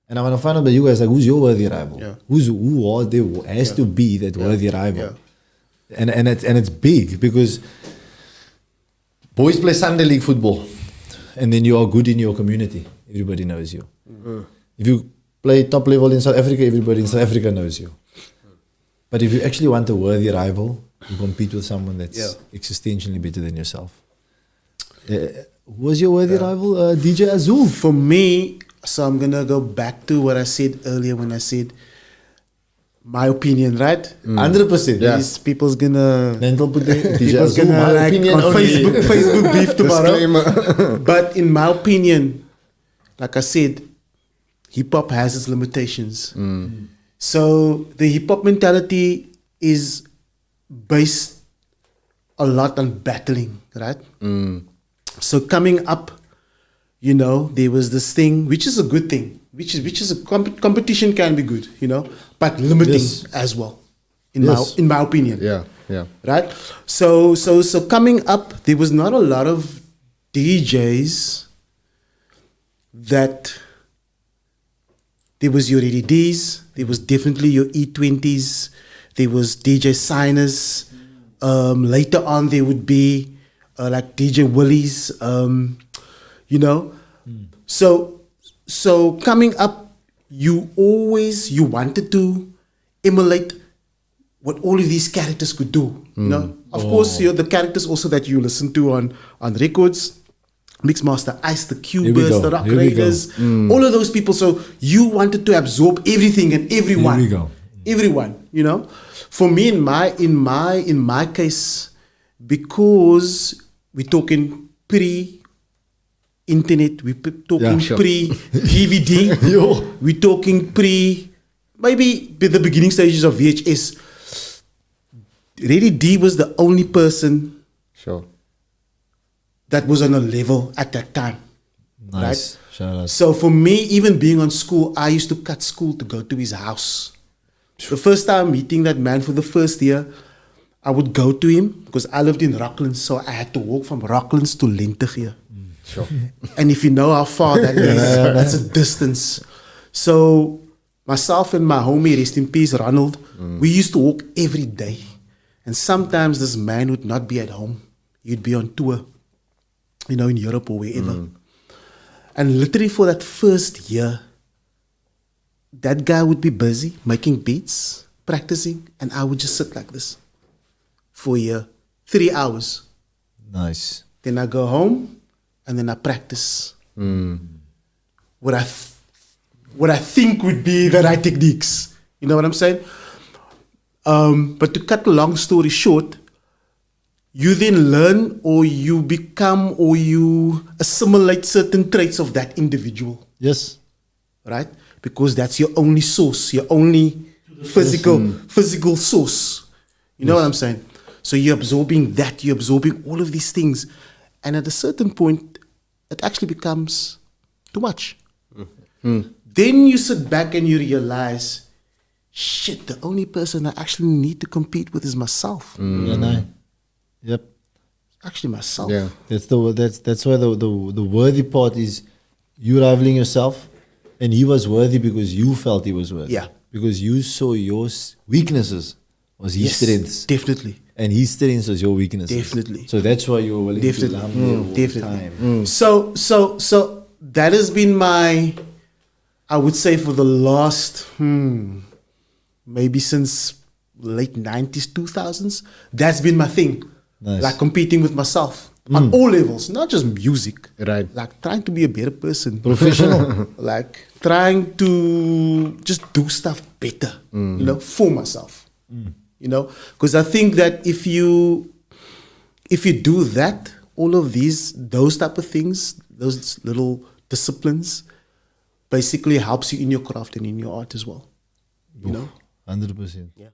And I want to find out by you guys, like, who's your worthy rival? Yeah. Who has to be that worthy rival? And it's big because boys play Sunday league football, and then you are good in your community. Everybody knows you. If you play top level in South Africa, everybody in South Africa knows you. But if you actually want a worthy rival, you compete with someone that's existentially better than yourself. Who was your worthy rival? DJ Azuhl. For me, so I'm going to go back to what I said earlier when I said my opinion, right? 100%. Yeah. These people's going to... People's going to like on Facebook beef tomorrow. But in my opinion, like I said, hip-hop has its limitations. So the hip-hop mentality is based a lot on battling, right? So coming up, you know, there was this thing, which is a good thing, which is a competition can be good, you know, but limiting as well, in my opinion. Yeah. Right. So coming up, there was not a lot of DJs that there was your Ready Ds, there was definitely your E20s, there was DJ Signers. Later on, there would be like DJ Willies, you know. So coming up, you wanted to emulate what all of these characters could do. You know, of course, you know, the characters also that you listen to on records, Mixmaster Ice, the Cubers, the Rock Raiders, all of those people. So you wanted to absorb everything and everyone. Everyone, you know. For me, in my case, because we're talking pre-internet, we're talking pre-DVD, we're talking maybe the beginning stages of VHS. Ready D was the only person that was on a level at that time. Nice. Right? So for me, even being on school, I used to cut school to go to his house. The first time meeting that man for the first year, I would go to him because I lived in Rocklands, so I had to walk from Rocklands to Lentegeur. And if you know how far that is, that's a distance. So myself and my homie, rest in peace, Ronald, we used to walk every day. And sometimes this man would not be at home. He'd be on tour, you know, in Europe or wherever. And literally for that first year, that guy would be busy making beats, practicing, and I would just sit like this for a year, 3 hours. Nice. Then I go home, and then I practice what I think would be the right techniques. You know what I'm saying? But to cut a long story short, you then learn or you become or you assimilate certain traits of that individual. Yes. Right? Because that's your only source, your only physical source. You know what I'm saying? So you're absorbing that, you're absorbing all of these things. And at a certain point, it actually becomes too much. Then you sit back and you realize, shit, the only person I actually need to compete with is myself. Yep. Actually myself. Yeah. That's why the worthy part is you rivaling yourself. And he was worthy because you felt he was worthy. Yeah. Because you saw your weaknesses was his strengths. Definitely. And his strengths was your weaknesses. Definitely. So that's why you were willing to lump time. So that has been my, I would say for the last, maybe since late 90s, 2000s, that's been my thing. Nice. Like competing with myself. On all levels, not just music. Right. Like trying to be a better person. Professional. Like trying to just do stuff better, you know, for myself. You know, because I think that if you do that, all of those type of things, those little disciplines, basically helps you in your craft and in your art as well. You know? 100%. Yeah.